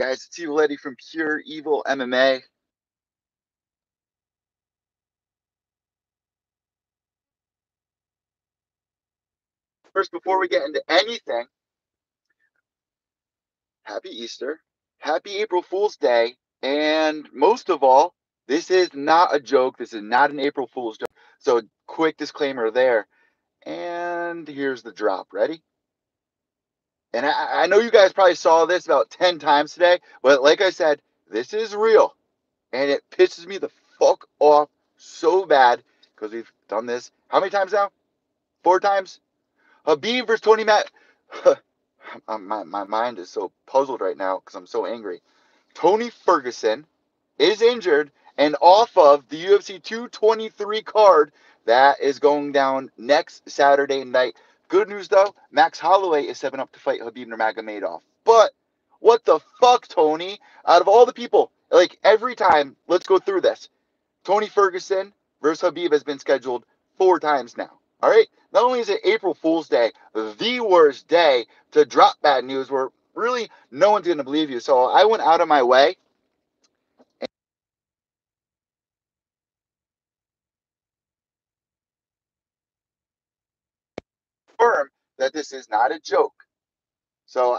Guys, it's Evil Eddie from Pure Evil MMA. First, before we get into anything, happy Easter, happy April Fool's Day, and most of all, this is not a joke. This is not an April Fool's joke. So, quick disclaimer there. And here's the drop. Ready? And I know you guys probably saw this about 10 times today, but like I said, this is real. And it pisses me the fuck off so bad because we've done this how many times now? 4 times? Khabib versus Tony Matt. my mind is so puzzled right now because I'm so angry. Tony Ferguson is injured and off of the UFC 223 card that is going down next Saturday night. Good news though, Max Holloway is stepping up to fight Khabib Nurmagomedov. But what the fuck, Tony? Out of all the people, like every time, let's go through this. Tony Ferguson versus Khabib has been scheduled 4 times now. All right? Not only is it April Fool's Day, the worst day to drop bad news where really no one's going to believe you. So I went out of my way and confirm that this is not a joke. So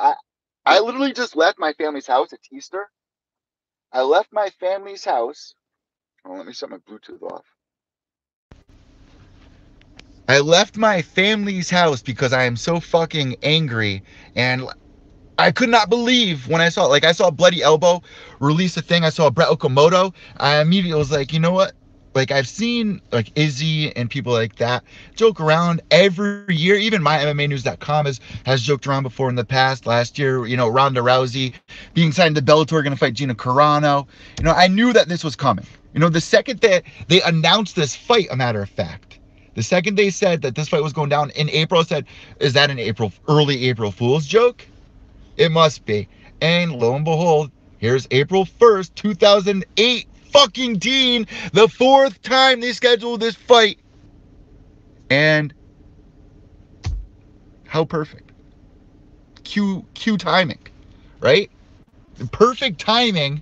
I literally just left my family's house. It's Easter. I left my family's house. Oh, let me shut my Bluetooth off. I left my family's house because I am so fucking angry, and I could not believe when I saw it. Like, I saw Bloody Elbow release a thing. I saw Brett Okamoto. I immediately was like, you know what? Like, I've seen, like, Izzy and people like that joke around every year. Even my MMAnews.com has joked around before in the past. Last year, you know, Ronda Rousey being signed to Bellator, going to fight Gina Carano. You know, I knew that this was coming. You know, the second that they announced this fight, a matter of fact, the second they said that this fight was going down in April, I said, is that an early April Fool's joke? It must be. And lo and behold, here's April 1st, 2008 fucking teen, the 4th time they scheduled this fight. And how perfect. Cue timing, right? The perfect timing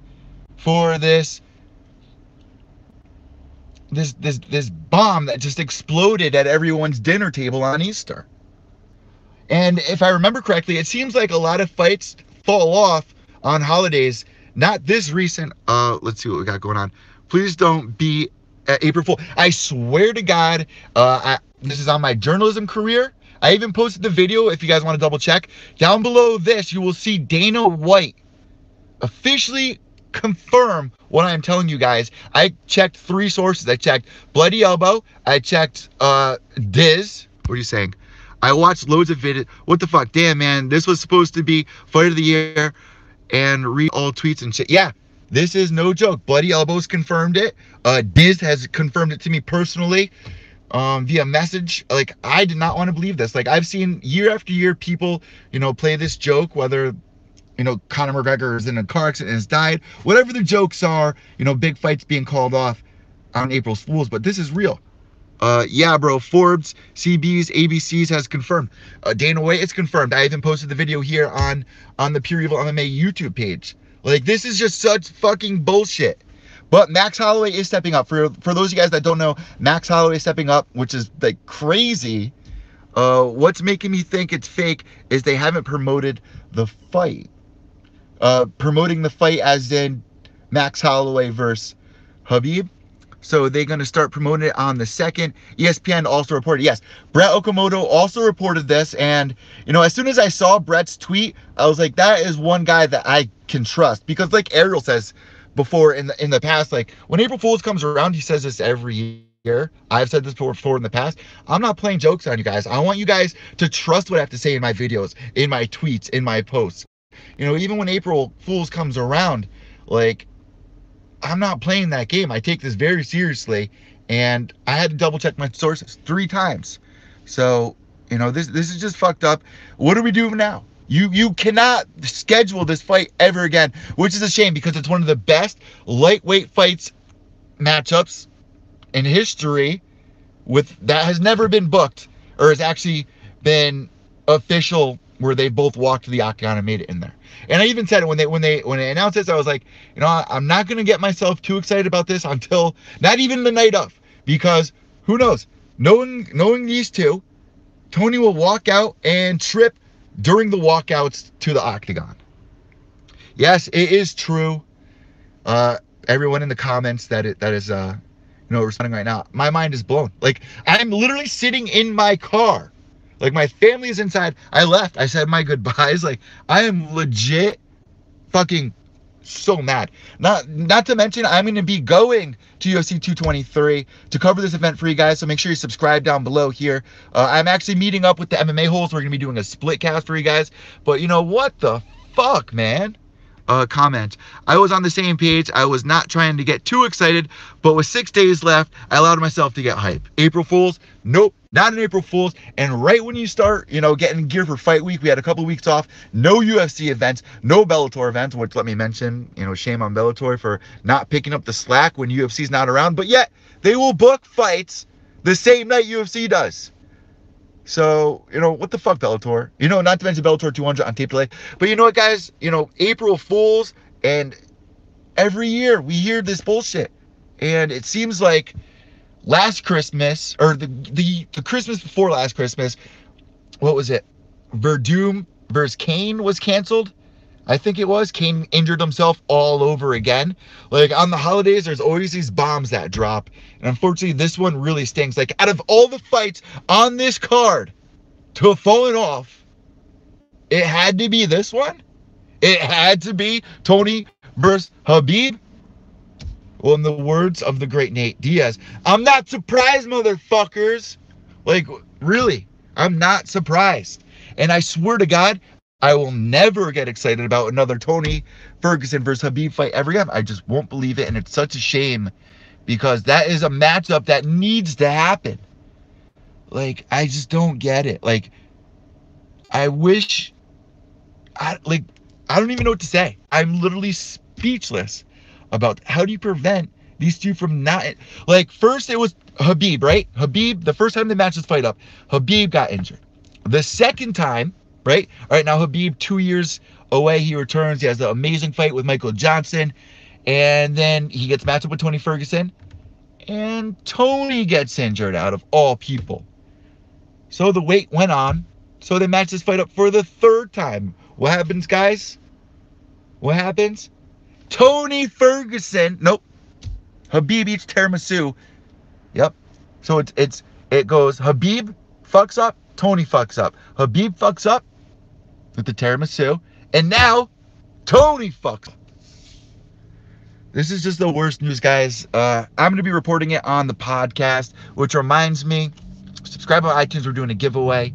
for this bomb that just exploded at everyone's dinner table on Easter. And if I remember correctly, it seems like a lot of fights fall off on holidays. Not this recent. Let's see what we got going on. Please don't be April Fool. I swear to God, this is on my journalism career. I even posted the video if you guys want to double check. Down below this, you will see Dana White officially confirm what I'm telling you guys. I checked 3 sources. I checked Bloody Elbow. I checked Diz. What are you saying? I watched loads of videos. What the fuck? Damn, man. This was supposed to be fight of the year and read all tweets and shit. Yeah, this is no joke. Bloody Elbows confirmed it. Diz has confirmed it to me personally via message. Like, I did not want to believe this. Like, I've seen year after year people, you know, play this joke, whether, you know, Conor McGregor is in a car accident and has died. Whatever the jokes are, you know, big fights being called off on April Fools. But this is real. Yeah, bro, Forbes, CB's, ABC's has confirmed. Dana White, it's confirmed. I even posted the video here on the Pure Evil MMA YouTube page. Like, this is just such fucking bullshit. But Max Holloway is stepping up. For those of you guys that don't know, Max Holloway is stepping up, which is, like, crazy. What's making me think it's fake is they haven't promoted the fight. Promoting the fight as in Max Holloway versus Khabib. So they're going to start promoting it on the 2nd. ESPN also reported, yes, Brett Okamoto also reported this. And, you know, as soon as I saw Brett's tweet, I was like, that is one guy that I can trust. Because like Ariel says before in the past, like when April Fool's comes around, he says this every year. I've said this before in the past. I'm not playing jokes on you guys. I want you guys to trust what I have to say in my videos, in my tweets, in my posts. You know, even when April Fool's comes around, like, I'm not playing that game. I take this very seriously, and I had to double check my sources 3 times. So, you know, this is just fucked up. What do we do now? You cannot schedule this fight ever again, which is a shame because it's one of the best lightweight fights matchups in history with that has never been booked or has actually been official where they both walked to the octagon and made it in there. And I even said it when they announced this, I was like, you know, I'm not gonna get myself too excited about this until not even the night of, because who knows? Knowing these two, Tony will walk out and trip during the walkouts to the octagon. Yes, it is true. Everyone in the comments that is responding right now, my mind is blown. Like, I'm literally sitting in my car. Like, my family is inside. I left. I said my goodbyes. Like, I am legit fucking so mad. Not to mention, I'm going to be going to UFC 223 to cover this event for you guys, so make sure you subscribe down below here. I'm actually meeting up with the MMA holes. We're going to be doing a split cast for you guys. But you know what the fuck, man? Comment. I was on the same page. I was not trying to get too excited, but with 6 days left, I allowed myself to get hype. April Fools? Nope, not an April Fools. And right when you start, getting gear for fight week, we had a couple weeks off, no UFC events, no Bellator events, which, let me mention, shame on Bellator for not picking up the slack when UFC's not around, but yet they will book fights the same night UFC does. So, what the fuck, Bellator? Not to mention Bellator 200 on tape delay. But you know what, guys? April Fools, and every year we hear this bullshit. And it seems like last Christmas, or the Christmas before last Christmas, what was it? Verdum versus Kane was canceled. I think it was. Kane injured himself all over again. Like, on the holidays, there's always these bombs that drop. And unfortunately, this one really stings. Like, out of all the fights on this card to have fallen off, it had to be this one. It had to be Tony versus Khabib. Well, in the words of the great Nate Diaz, I'm not surprised, motherfuckers. Like, really, I'm not surprised. And I swear to God, I will never get excited about another Tony Ferguson versus Khabib fight ever again. I just won't believe it, and it's such a shame because that is a matchup that needs to happen. Like, I just don't get it. Like, I wish, I don't even know what to say. I'm literally speechless about how do you prevent these two from not, like, first it was Khabib, right? Khabib, the first time they matched this fight up, Khabib got injured. The second time, right? All right, now Khabib, 2 years away, he returns. He has the amazing fight with Michael Johnson. And then he gets matched up with Tony Ferguson. And Tony gets injured, out of all people. So the wait went on. So they matched this fight up for the third time. What happens, guys? What happens? Tony Ferguson. Nope. Khabib eats tiramisu. Yep. So it goes Khabib fucks up. Tony fucks up. Khabib fucks up with the tiramisu, and now Tony fucks. This is just the worst news, guys. I'm going to be reporting it on the podcast, which reminds me, subscribe on iTunes. We're doing a giveaway.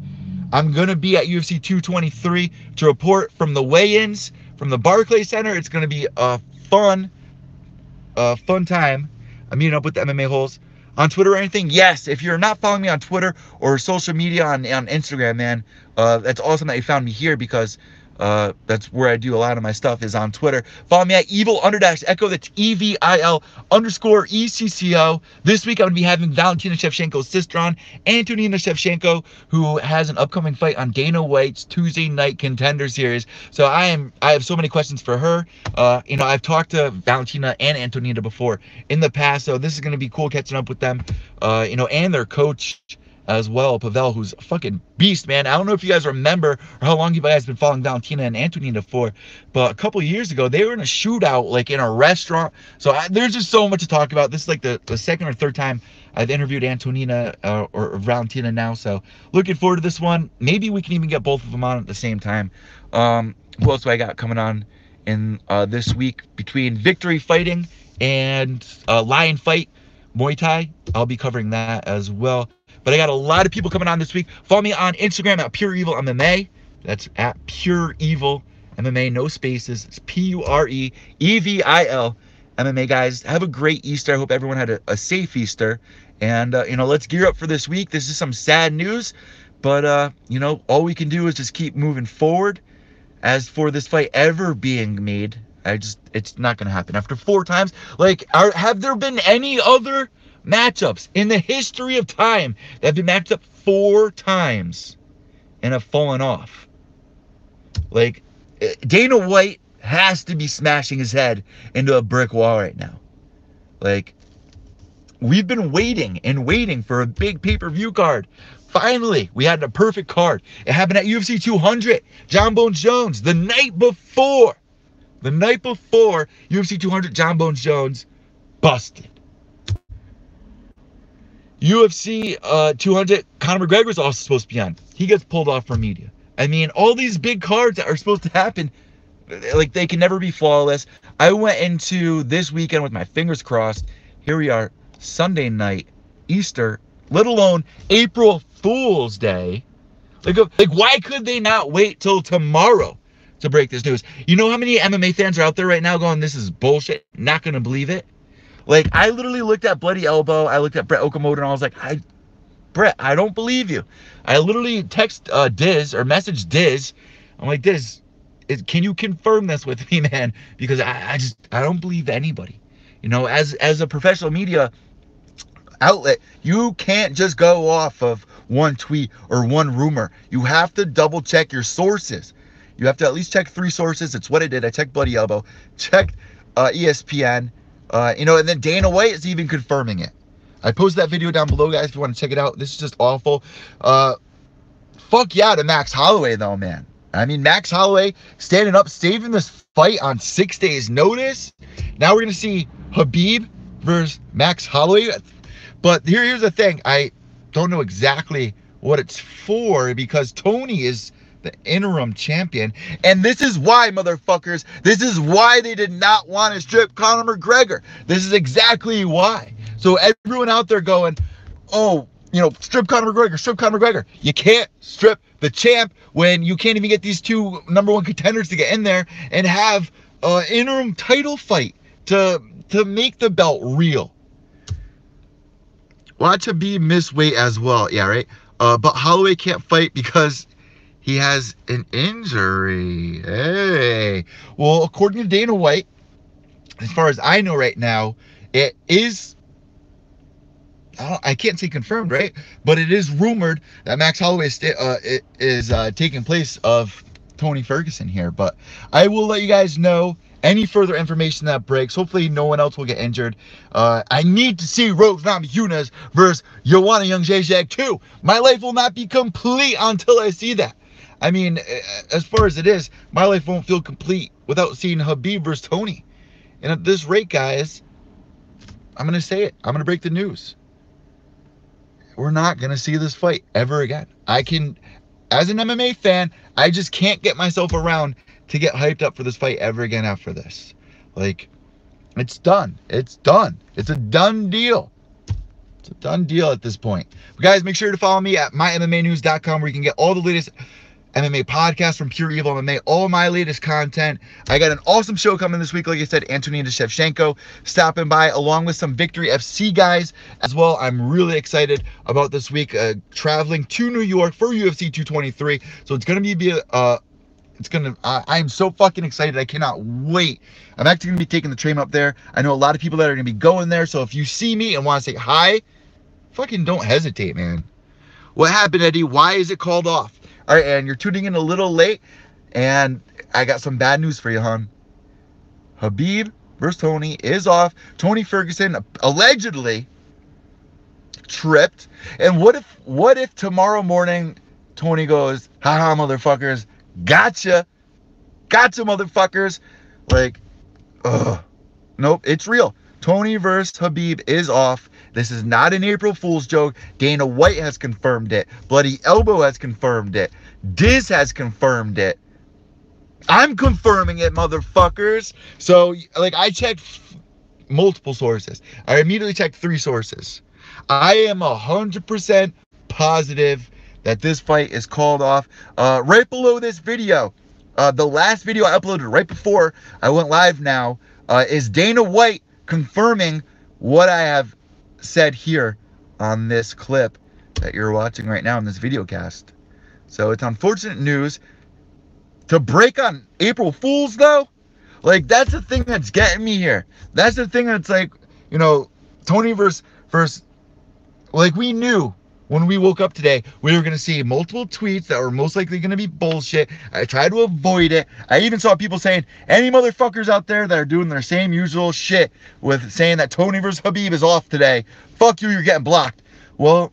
I'm going to be at UFC 223 to report from the weigh-ins from the Barclays Center. It's going to be a fun time. I'm meeting up with the MMA holes. On Twitter or anything? Yes. If you're not following me on Twitter or social media on Instagram, man, that's awesome that you found me here, because that's where I do a lot of my stuff, is on Twitter. Follow me at evil_echo. That's EVIL_ECCO. This week I'm going to be having Valentina Shevchenko's sister on, Antonina Shevchenko, who has an upcoming fight on Dana White's Tuesday Night Contender Series. So I have so many questions for her. I've talked to Valentina and Antonina before in the past, so this is going to be cool catching up with them. And their coach as well, Pavel, who's a fucking beast, man. I don't know if you guys remember or how long you guys been following Valentina and Antonina for, but a couple of years ago, they were in a shootout, like in a restaurant. So there's just so much to talk about. This is like the second or third time I've interviewed Antonina or Valentina now. So looking forward to this one. Maybe we can even get both of them on at the same time. Who else do I got coming on in this week? Between Victory Fighting and Lion Fight Muay Thai, I'll be covering that as well. But I got a lot of people coming on this week. Follow me on Instagram at Pure Evil MMA. That's at Pure Evil MMA, no spaces. It's PUREEVIL MMA, guys. Have a great Easter. I hope everyone had a safe Easter. And, let's gear up for this week. This is some sad news. But, all we can do is just keep moving forward. As for this fight ever being made, it's not going to happen. After 4 times, have there been any other matchups in the history of time that have been matched up 4 times and have fallen off? Like, Dana White has to be smashing his head into a brick wall right now. Like, we've been waiting and waiting for a big pay-per-view card. Finally, we had a perfect card. It happened at UFC 200. John Bones Jones, the night before UFC 200, John Bones Jones busted. UFC 200, Conor McGregor is also supposed to be on. He gets pulled off from media. I mean, all these big cards that are supposed to happen, like, they can never be flawless. I went into this weekend with my fingers crossed. Here we are, Sunday night, Easter, let alone April Fool's Day. Like, why could they not wait till tomorrow to break this news? You know how many MMA fans are out there right now going, this is bullshit, not gonna believe it? Like, I literally looked at Bloody Elbow, I looked at Brett Okamoto, and I was like, Brett, I don't believe you. I literally messaged Diz. I'm like, Diz, can you confirm this with me, man? Because I don't believe anybody. You know, as a professional media outlet, you can't just go off of one tweet or one rumor. You have to double check your sources. You have to at least check 3 sources. It's what I did. I checked Bloody Elbow, checked ESPN, you know, and then Dana White is even confirming it. I posted that video down below, guys, if you want to check it out. This is just awful. Fuck yeah to Max Holloway, though, man. I mean, Max Holloway standing up, saving this fight on 6 days' notice. Now we're going to see Khabib versus Max Holloway. But here's the thing. I don't know exactly what it's for, because Tony is the interim champion. And this is why, motherfuckers, this is why they did not want to strip Conor McGregor. This is exactly why. So everyone out there going, oh, you know, strip Conor McGregor, strip Conor McGregor. You can't strip the champ when you can't even get these 2 #1 contenders to get in there and have an interim title fight to make the belt real. Watch Khabib miss weight as well. Yeah, right? But Holloway can't fight because he has an injury. Hey. Well, according to Dana White, as far as I know right now, it is, I can't say confirmed, right? But it is rumored that Max Holloway is taking place of Tony Ferguson here. But I will let you guys know any further information that breaks. Hopefully no one else will get injured. I need to see Rose Namajunas versus Joanna Jędrzejczyk too. My life will not be complete until I see that. I mean, as far as it is, my life won't feel complete without seeing Khabib versus Tony. And at this rate, guys, I'm going to say it. I'm going to break the news. We're not going to see this fight ever again. As an MMA fan, I just can't get myself around to get hyped up for this fight ever again after this. Like, it's done. It's done. It's a done deal. It's a done deal at this point. But guys, make sure to follow me at mymmanews.com, where you can get all the latest MMA podcasts from Pure Evil MMA, all my latest content. I got an awesome show coming this week. Like I said, Antonina Shevchenko stopping by, along with some Victory FC guys as well. I'm really excited about this week, traveling to New York for UFC 223. So it's going to be I'm so fucking excited. I cannot wait. I'm actually going to be taking the train up there. I know a lot of people that are going to be going there. So if you see me and want to say hi, fucking don't hesitate, man. What happened, Eddie? Why is it called off? All right, and you're tuning in a little late, and I got some bad news for you, hon. Khabib versus Tony is off. Tony Ferguson allegedly tripped. And what if tomorrow morning Tony goes, haha, motherfuckers, gotcha, motherfuckers. Like, ugh. Nope, it's real. Tony versus Khabib is off. This is not an April Fool's joke. Dana White has confirmed it. Bloody Elbow has confirmed it. Diz has confirmed it. I'm confirming it, motherfuckers. So, like, I checked multiple sources. I immediately checked 3 sources. I am 100% positive that this fight is called off. Right below this video, the last video I uploaded right before I went live now, is Dana White confirming what I have said here on this clip that you're watching right now in this video cast. So it's unfortunate news to break on April Fools, though. Like, that's the thing that's getting me here. That's the thing that's like, you know, Tony versus like, we knew when we woke up today, we were going to see multiple tweets that were most likely going to be bullshit. I tried to avoid it. I even saw people saying, any motherfuckers out there that are doing their same usual shit with saying that Tony versus Khabib is off today, fuck you, you're getting blocked. Well,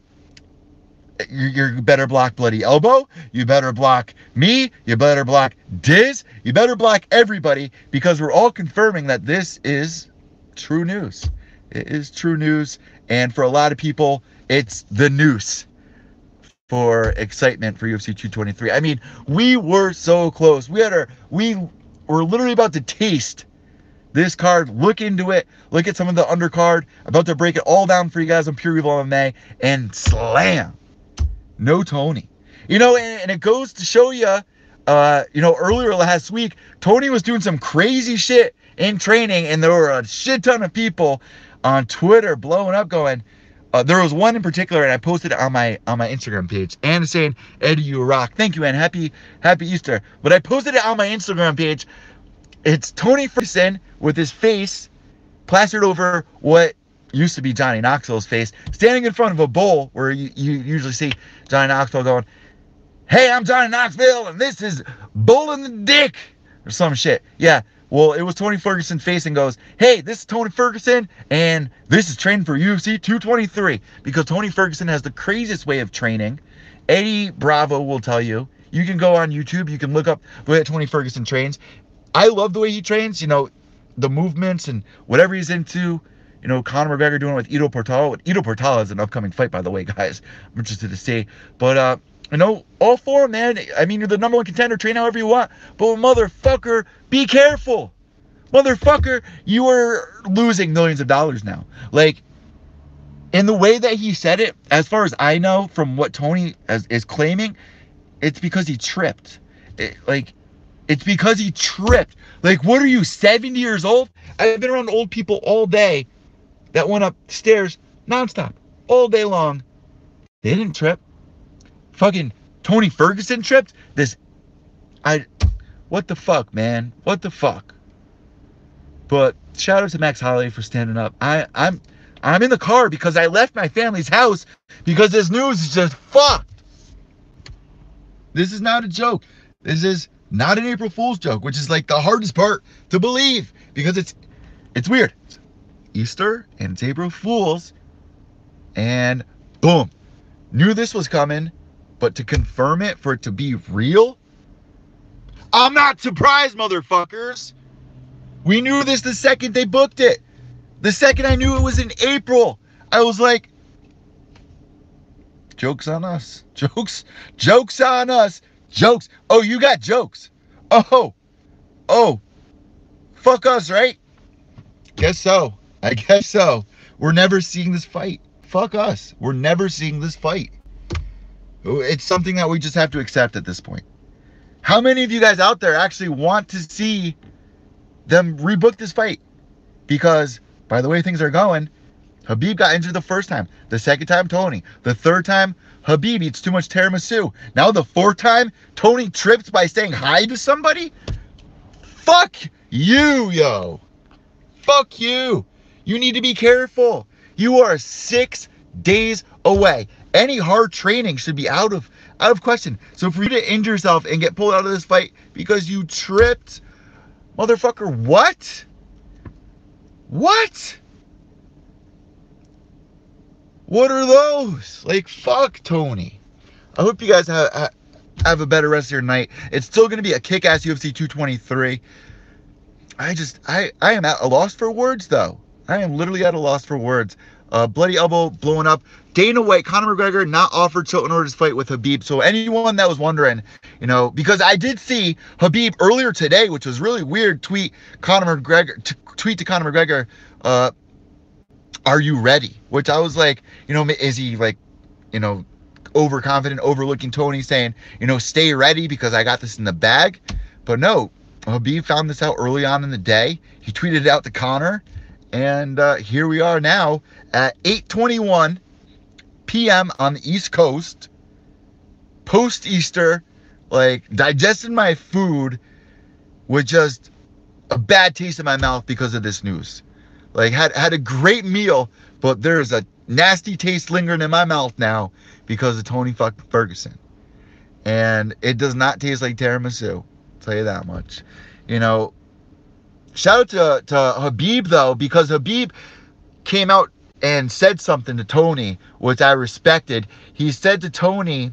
you better block Bloody Elbow. You better block me. You better block Diz. You better block everybody, because we're all confirming that this is true news. It is true news. And for a lot of people, it's the noose for excitement for UFC 223. I mean, we were so close. We were literally about to taste this card, look into it, look at some of the undercard, about to break it all down for you guys on Pure Evil MMA, and slam. No Tony. You know, and it goes to show you, you know, earlier last week, Tony was doing some crazy shit in training, and there were a shit ton of people on Twitter blowing up going, there was one in particular, and I posted it on my Instagram page, and saying, Eddie, you rock. Thank you, man. Happy Easter. But I posted it on my Instagram page. It's Tony Ferguson with his face plastered over what used to be Johnny Knoxville's face, standing in front of a bowl where you usually see Johnny Knoxville going, hey, I'm Johnny Knoxville, and this is Bull in the Dick, or some shit. Yeah, well, it was Tony Ferguson's face, and goes, hey, this is Tony Ferguson, and this is training for UFC 223, because Tony Ferguson has the craziest way of training. Eddie Bravo will tell you. You can go on YouTube, you can look up the way that Tony Ferguson trains. I love the way he trains, you know, the movements and whatever he's into. You know, Conor McGregor doing it with Ido Portal. Ido Portal is an upcoming fight, by the way, guys. I'm interested to see. But, you know, all for him, man. I mean, you're the number one contender. Train however you want. But, motherfucker, be careful. Motherfucker, you are losing millions of dollars now. Like, in the way that he said it, as far as I know, from what Tony is claiming, it's because he tripped. It's because he tripped. Like, what are you, 70 years old? I've been around old people all day that went upstairs nonstop all day long. They didn't trip. Fucking Tony Ferguson tripped. What the fuck, man? What the fuck? But shout out to Max Holloway for standing up. I'm in the car because I left my family's house because this news is just fucked. This is not a joke. This is not an April Fool's joke, which is like the hardest part to believe, because it's weird. It's Easter and it's April Fool's, and boom, knew this was coming, but to confirm it, for it to be real, I'm not surprised, motherfuckers. We knew this the second they booked it. The second I knew it was in April, I was like, joke's on us. Joke's on us. Jokes. Oh, you got jokes. Oh, fuck us, right? Guess so. I guess so. We're never seeing this fight. Fuck us. We're never seeing this fight. It's something that we just have to accept at this point. How many of you guys out there actually want to see them rebook this fight? Because by the way things are going, Khabib got injured the first time. The second time, Tony. The third time, Khabib eats too much tiramisu. Now the fourth time, Tony trips by saying hi to somebody? Fuck you, yo. Fuck you. You need to be careful. You are 6 days away. Any hard training should be out of question. So for you to injure yourself and get pulled out of this fight because you tripped, motherfucker, what? What? What are those? Like, fuck, Tony. I hope you guys have a better rest of your night. It's still going to be a kick-ass UFC 223. I am at a loss for words, though. I am literally at a loss for words. Bloody elbow blowing up. Dana White, Conor McGregor not offered short notice fight with Khabib. So anyone that was wondering, you know, because I did see Khabib earlier today, which was really weird, tweet to Conor McGregor, are you ready? Which I was like, you know, is he like, you know, overconfident, overlooking Tony, saying, you know, stay ready because I got this in the bag? But no, Khabib found this out early on in the day. He tweeted it out to Conor, and here we are now at 8:21 p.m. on the East Coast, post-Easter, like digesting my food with just a bad taste in my mouth because of this news. Like, had a great meal, but there's a nasty taste lingering in my mouth now because of Tony fucking Ferguson. And it does not taste like tiramisu. I'll tell you that much. You know, shout out to Khabib, though, because Khabib came out and said something to Tony, which I respected. He said to Tony,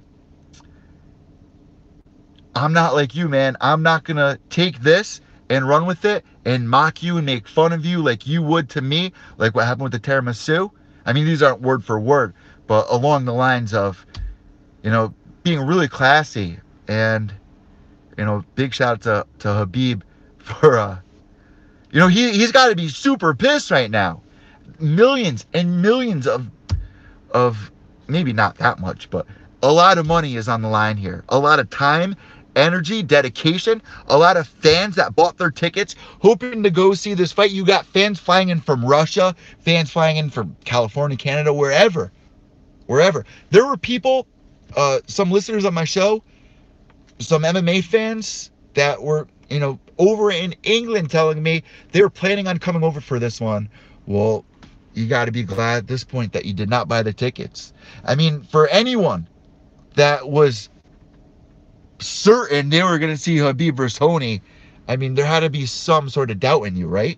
I'm not like you, man. I'm not going to take this and run with it and mock you and make fun of you like you would to me, like what happened with the tiramisu. I mean, these aren't word for word, but along the lines of, you know, being really classy. And, you know, big shout out to Khabib for, you know, he's got to be super pissed right now. Millions and millions of maybe not that much, but a lot of money is on the line here. A lot of time, energy, dedication, a lot of fans that bought their tickets hoping to go see this fight. You got fans flying in from Russia, fans flying in from California, Canada, wherever. There were people, some listeners on my show, some MMA fans that were, you know, over in England telling me they were planning on coming over for this one. Well, you got to be glad at this point that you did not buy the tickets. I mean, for anyone that was certain they were going to see Khabib versus Tony, I mean, there had to be some sort of doubt in you, right?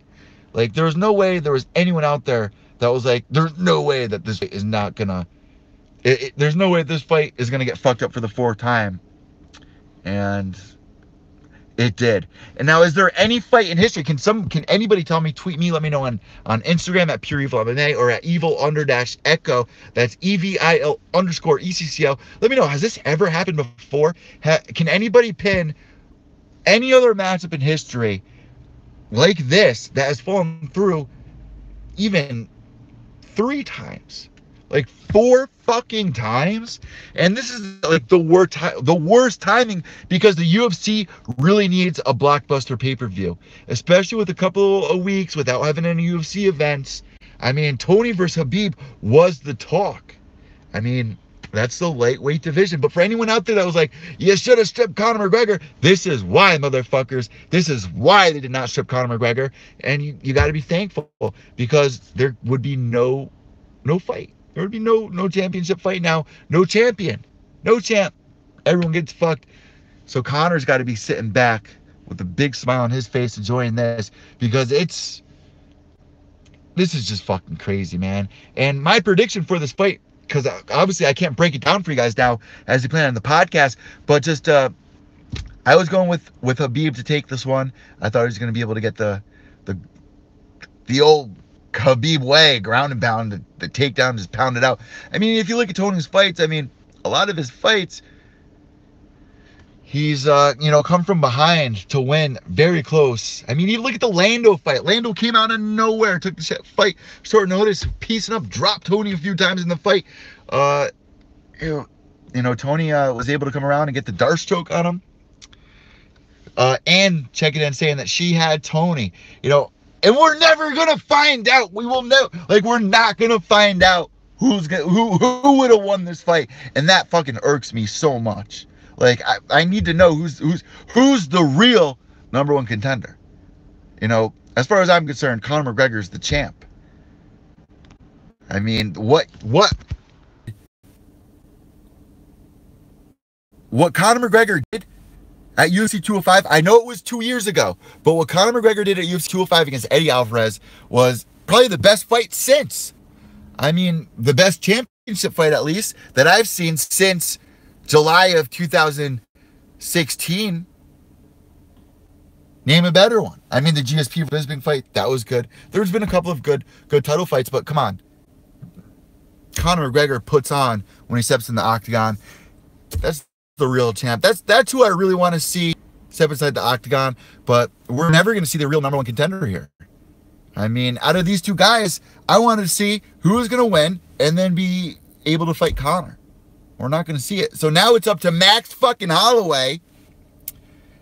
Like, there was no way there was anyone out there that was like, there's no way that this fight is not going to, there's no way this fight is going to get fucked up for the fourth time. And it did. And now, is there any fight in history? Can anybody tell me? Tweet me. Let me know on Instagram at Pure Evil MMA or at Evil_Echo. That's EVIL_ECCO. Let me know. Has this ever happened before? Can anybody pin any other matchup in history like this that has fallen through even 3 times? Like 4 fucking times? And this is like the worst timing, because the UFC really needs a blockbuster pay-per-view, especially with a couple of weeks without having any UFC events. I mean, Tony versus Khabib was the talk. I mean, that's the lightweight division. But for anyone out there that was like, you should have stripped Conor McGregor, this is why, motherfuckers. This is why they did not strip Conor McGregor. And you got to be thankful, because there would be no fight. There would be no championship fight now. No champion. No champ. Everyone gets fucked. So Conor's got to be sitting back with a big smile on his face enjoying this, because this is just fucking crazy, man. And my prediction for this fight, because obviously I can't break it down for you guys now as we plan on the podcast, but just I was going with Khabib to take this one. I thought he was going to be able to get the old Khabib way, ground and pound, the takedown, just pound it out. I mean, if you look at Tony's fights, I mean, a lot of his fights, he's, you know, come from behind to win very close. I mean, you look at the Lando fight. Lando came out of nowhere, took the fight short notice, piecing up, dropped Tony a few times in the fight. You know, Tony was able to come around and get the dart stroke on him. And checking in saying that she had Tony, you know, and we're never gonna find out. We will never, like, we're not gonna find out who would have won this fight, and that fucking irks me so much. Like, I need to know who's the real #1 contender. You know, as far as I'm concerned, Conor McGregor's the champ. I mean, what Conor McGregor did at UFC 205, I know it was 2 years ago, but what Conor McGregor did at UFC 205 against Eddie Alvarez was probably the best fight since. I mean, the best championship fight, at least, that I've seen since July of 2016. Name a better one. I mean, the GSP Bisping fight, that was good. There's been a couple of good title fights, but come on. Conor McGregor puts on when he steps in the octagon. That's the real champ. That's who I really want to see step inside the octagon, but we're never going to see the real #1 contender here. I mean, out of these two guys, I wanted to see who was going to win and then be able to fight Conor. We're not going to see it. So now it's up to Max fucking Holloway,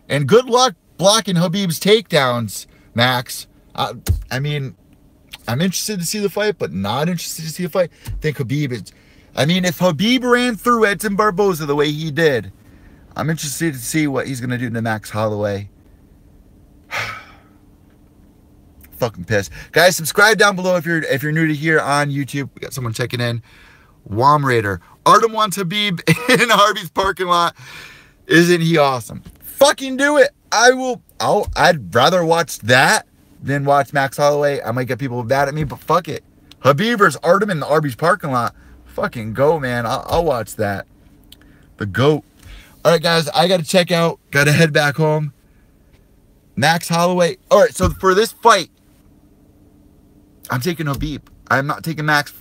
and good luck blocking Khabib's takedowns, Max. I mean, I'm interested to see the fight, but not interested to see the fight. I think Khabib is, I mean, if Khabib ran through Edson Barboza the way he did, I'm interested to see what he's going to do to Max Holloway. fucking pissed. Guys, subscribe down below if you're new to here on YouTube. We got someone checking in. Wom Raider. Artem wants Khabib in Harvey's parking lot. Isn't he awesome? Fucking do it. I'd rather watch that than watch Max Holloway. I might get people mad at me, but fuck it. Khabib versus Artem in the Arby's parking lot. Fucking go, man. I'll watch that. The GOAT. All right, guys, I got to check out. Got to head back home. Max Holloway. All right, so for this fight, I'm taking Khabib. I'm not taking Max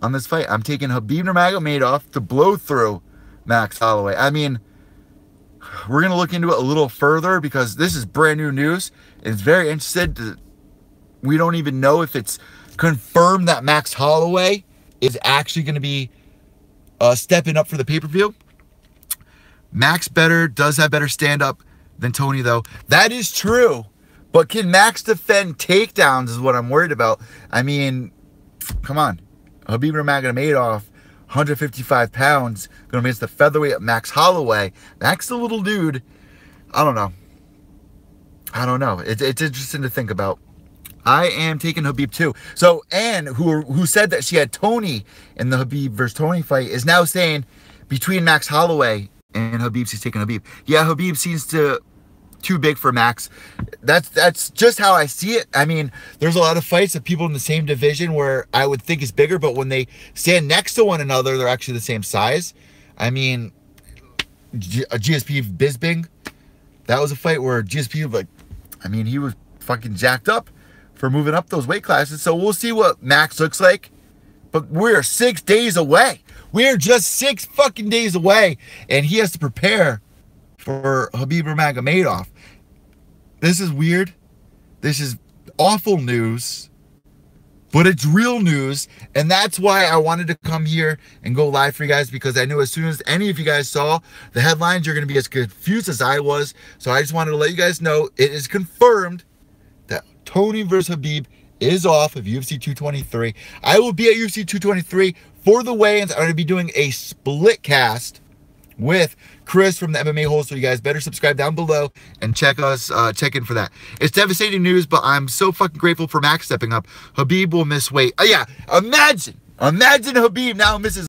on this fight. I'm taking Khabib Nurmagomedov to blow through Max Holloway. I mean, we're going to look into it a little further because this is brand new news. It's very interesting. We don't even know if it's confirmed that Max Holloway is actually going to be stepping up for the pay-per-view. Max does have better stand-up than Tony, though. That is true. But can Max defend takedowns is what I'm worried about. I mean, come on. Khabib Nurmagomedov, 155 pounds, going to miss the featherweight of Max Holloway. Max the little dude. I don't know. It's interesting to think about. I am taking Khabib too. So Ann, who said that she had Tony in the Khabib versus Tony fight, is now saying between Max Holloway and Khabib, she's taking Khabib. Yeah, Khabib seems too big for Max. That's just how I see it. I mean, there's a lot of fights of people in the same division where I would think is bigger, but when they stand next to one another, they're actually the same size. I mean, GSP Bisping, that was a fight where GSP, like, I mean, he was fucking jacked up for moving up those weight classes. So we'll see what Max looks like. But we're 6 days away. We're just 6 fucking days away. And he has to prepare for Khabib Nurmagomedov. This is weird. This is awful news. But it's real news. And that's why I wanted to come here and go live for you guys. Because I knew as soon as any of you guys saw the headlines, you're going to be as confused as I was. So I just wanted to let you guys know it is confirmed that Tony versus Khabib is off of UFC 223. I will be at UFC 223 for the weigh-ins. I'm going to be doing a split cast with Chris from the MMA Hole, so you guys better subscribe down below and check in for that. It's devastating news, but I'm so fucking grateful for Max stepping up. Khabib will miss weight. Yeah, imagine Khabib now misses